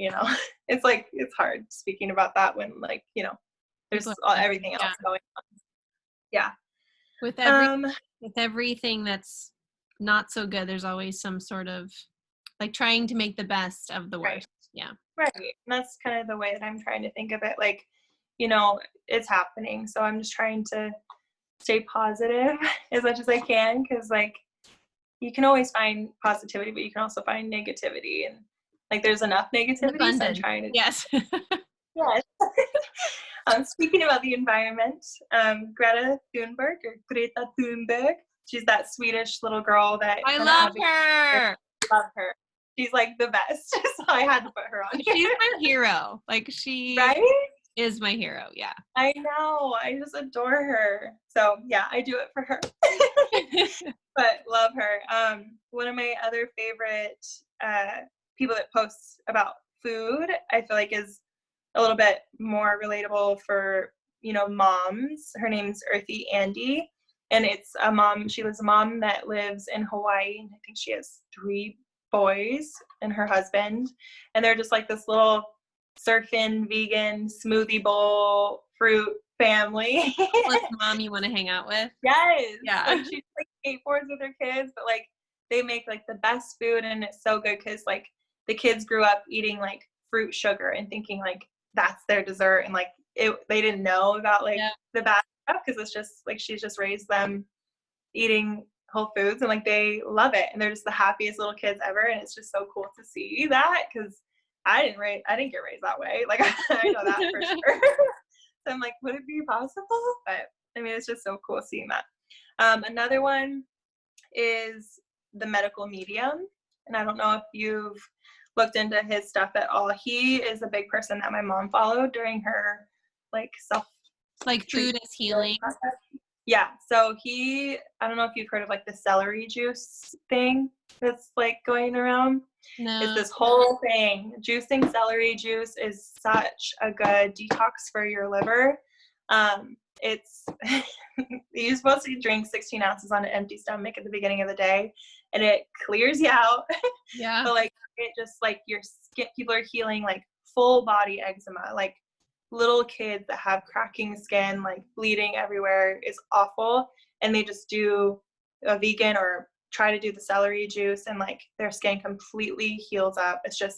it's like it's hard speaking about that when like People there's are suffering. everything Yeah. else going on. Yeah. With um everything that's not so good, there's always some sort of like trying to make the best of the right, worst. Yeah. right, and that's kind of the way that I'm trying to think of it, like it's happening, so I'm just trying to stay positive as much as I can, because like you can always find positivity, but you can also find negativity, and like there's enough In negativity, so I'm abundance. trying to. Yes. Yes. Speaking about the environment, Greta Thunberg, or Greta Thunberg, she's that Swedish little girl that I kind of love advocates. her. Love her. She's like the best, so I had to put her on She's here. my hero. Like, she Right? is my hero. Yeah. I know. I just adore her. So yeah, I do it for her. But love her. One of my other favorite people that posts about food, I feel like is a little bit more relatable for moms. Her name's Earthy Andy, and it's a mom. She was a mom that lives in Hawaii, and I think she has 3 boys and her husband, and they're just like this little surfing vegan smoothie bowl fruit family. What's mom you want to hang out with? Yes, Yeah. like she's like skateboards with her kids, but like they make like the best food, and it's so good because like the kids grew up eating like fruit sugar and thinking like that's their dessert, and like they didn't know about like Yeah. the bad stuff, because it's just like she's just raised them eating whole foods, and like they love it, and they're just the happiest little kids ever, and it's just so cool to see that, because I didn't get raised that way, like I know that for sure. So I'm like, would it be possible? But I mean, it's just so cool seeing that. Another one is the medical medium, and I don't know if you've looked into his stuff at all. He is a big person that my mom followed during her like self Like food is healing. process. Yeah, so I don't know if you've heard of like the celery juice thing that's like going around. It's No. this whole thing. Juicing celery juice is such a good detox for your liver. It's you're supposed to drink 16 ounces on an empty stomach at the beginning of the day, and it clears you out. Yeah. But like it just like your skin, people are healing like full body eczema, like little kids that have cracking skin, like bleeding everywhere is awful, and they just do a vegan or try to do the celery juice, and like their skin completely heals up. It's a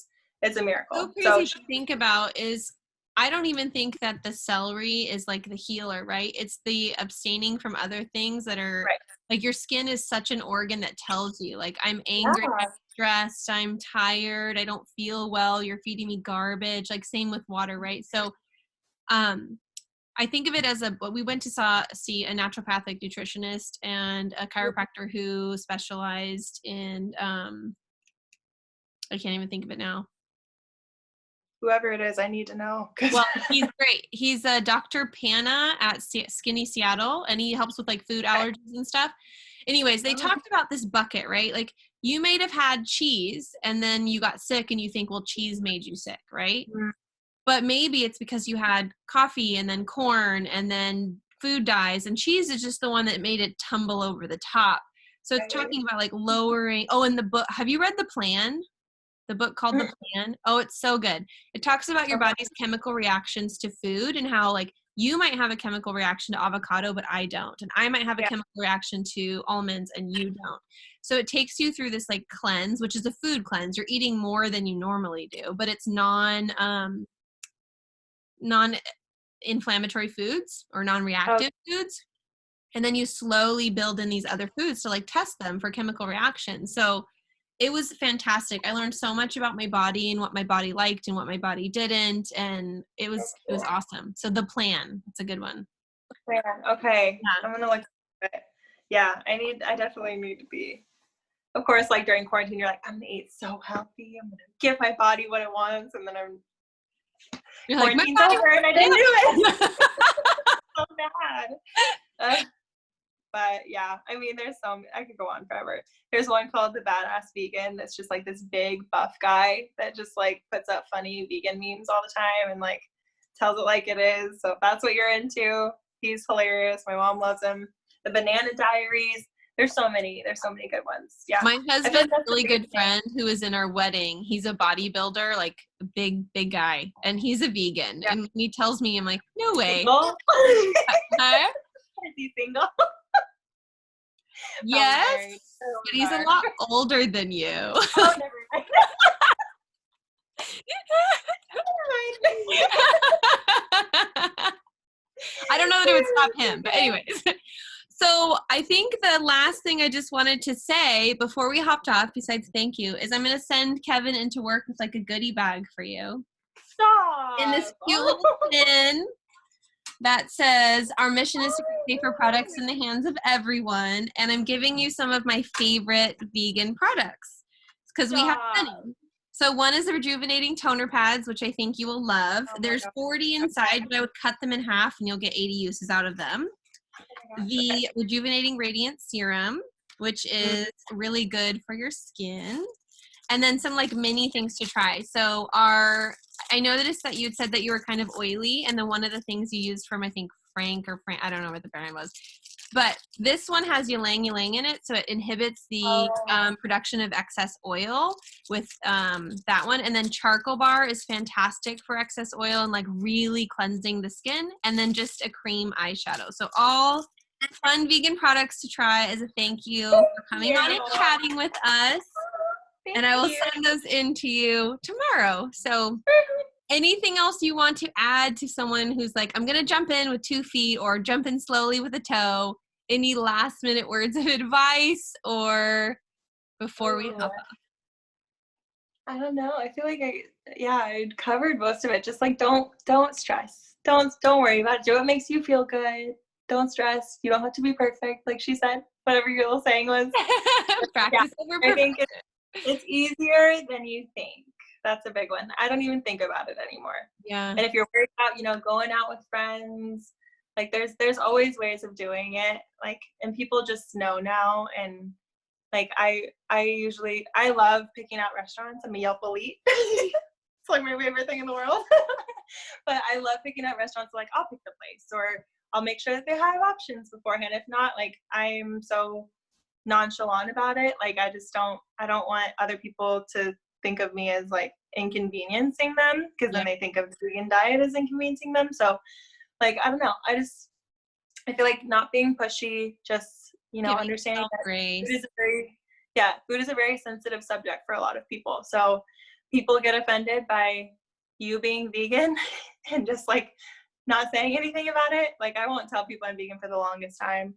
So miracle. So crazy to think about is I don't even think that the celery is like the healer, right? It's the abstaining from other things that are Right. like, your skin is such an organ that tells you, like, I'm angry, I'm Yeah. stressed, I'm tired, I don't feel well, you're feeding me garbage, like same with water, right? So um I think of it as we went to see a naturopathic nutritionist and a chiropractor who specialized in I can't even think of it now. Whoever it is, I need to know. Well, he's great. He's a Dr. Panna at Skinny Seattle, and he helps with like food Okay. allergies and stuff. Anyways, they Oh, talked about this bucket, right? Like, you might have had cheese and then you got sick and you think, well, cheese made you sick, right? mm, But maybe it's because you had coffee and then corn and then food dyes, and cheese is just the one that made it tumble over the top. So it's right. talking about like lowering. Oh, in the book, have you read The Plan? The book called The Mm, Plan. Oh, it's so good. It talks about your okay. body's chemical reactions to food and how, like, you might have a chemical reaction to avocado, but I don't. And I might have a Yeah. chemical reaction to almonds and you don't. So it takes you through this like cleanse, which is a food cleanse. You're eating more than you normally do, but it's non inflammatory foods or Oh, non-reactive foods. And then you slowly build in these other foods to like test them for chemical reactions. So it was fantastic. I learned so much about my body and what my body liked and what my body didn't, and it was cool. awesome. So The Plan, it's a good one. Man, okay. Yeah. I'm gonna look at it. Yeah, I definitely need to be. Of course, like during quarantine, you're like, I'm gonna eat so healthy. I'm gonna give my body what it wants, and then I'm You're like, my quarantine's body over and I didn't do it. wants So bad. Uh, but yeah, I mean, I could go on forever. There's one called The Badass Vegan that's just like this big buff guy that just like puts up funny vegan memes all the time and like tells it like it is. So if that's what you're into, he's hilarious. My mom loves him. The Banana Diaries. There's so many good ones. Yeah. My I feel like husband's that's the really biggest good thing. friend who was in our wedding. He's a bodybuilder, like a big guy, and he's a vegan. Yeah. And when he tells me, I'm like, no way. Single. Huh? Is he single? Probably Yes, married. Oh but my he's a God. lot older than you. Oh, never mind. Never mind. I don't know that it would stop him, but anyways. So I think the last thing I just wanted to say before we hopped off, besides thank you, is I'm going to send Kevin into work with like a goodie bag for you in this Stop. cute little tin that says, our mission is to put safer products in the hands of everyone. And I'm giving you some of my favorite vegan products because we have Stop. many. So one is the rejuvenating toner pads, which I think you will love. Oh my There's God. 40 Okay. inside, but I would cut them in half and you'll get 80 uses out of them. Oh my gosh. Okay. The rejuvenating radiant serum, which Mm. is really good for your skin. And then some like mini things to try. So I noticed that you had said that you were kind of oily, and then one of the things you used from, I think, Frank, I don't know what the brand was, but this one has ylang ylang in it, so it inhibits the Oh, production of excess oil with that one. And then charcoal bar is fantastic for excess oil and like really cleansing the skin. And then just a cream eyeshadow. So all fun vegan products to try as a thank you for coming on and yeah. chatting with us. And Thank I will you. send those in to you tomorrow. So anything else you want to add to someone who's like, I'm going to jump in with 2 feet or jump in slowly with a toe? Any last minute words of advice or before we Ooh, hop I don't know. I feel like I covered most of it. Just like don't stress. Don't worry about it. Do what makes you feel good. Don't stress. You don't have to be perfect, like she said. Whatever your little saying was. off? Yeah, Practice over I perfection. think it's easier than you think. That's a big one. I don't even think about it anymore. Yeah. And if you're worried about, going out with friends, like there's always ways of doing it. Like, and people just know now. And like I love picking out restaurants. I'm a Yelp elite. It's like my favorite thing in the world. But I love picking out restaurants. Like, I'll pick the place, or I'll make sure that they have options beforehand. If not, like, I'm so nonchalant about it. Like, I don't want other people to think of me as like inconveniencing them, because Yeah. then they think of the vegan diet as inconveniencing them. So like, I don't know. I feel like not being pushy, just, Giving understanding yourself that food grace. is food is a very sensitive subject for a lot of people. So people get offended by you being vegan and just like not saying anything about it. Like I won't tell people I'm vegan for the longest time.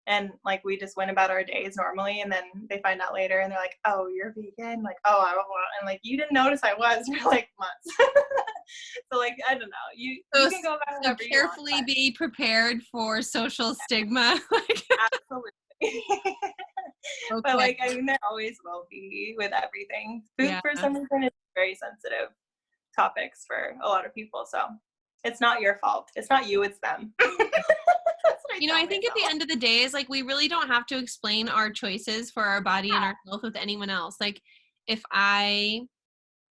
And like we just went about our days normally, and then they find out later and they're like, "Oh, you're vegan?" Like, "Oh, I don't want," and like, "You didn't notice I was," for like months. So like I don't know. You So, can go about so however you want, carefully be prepared for social stigma. but absolutely. But Okay. like I mean, there always will be with everything. Food Yeah. for some reason is very sensitive topics for a lot of people. So it's not your fault. It's not you, it's them. That's what I You know, tell I think at the myself. end of the day is like we really don't have to explain our choices for our body and our health with anyone else. Like if I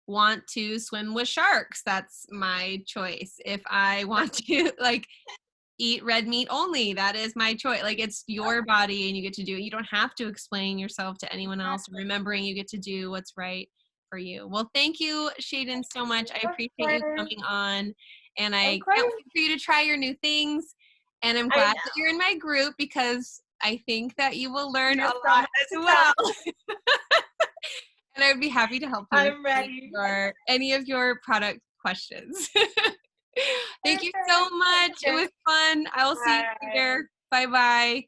want to swim with sharks, that's my choice. If I want to like eat red meat only, that is my choice. Like it's your body and you get to do it. You don't have to explain yourself to anyone else. Exactly. Remembering you get to do what's right for you. Well, thank you, Shaedyn, so much. I Of appreciate you course. coming on, and I Of can't course. wait for you to try your new things. And I'm I glad know. that you're in my group because I think that you will learn a There's so lot much as to well. tell. And I'd be happy to help you with I'm ready. any of your product questions. Thank you so Perfect. much. It Okay. was fun. I will see you Bye. later. Bye bye.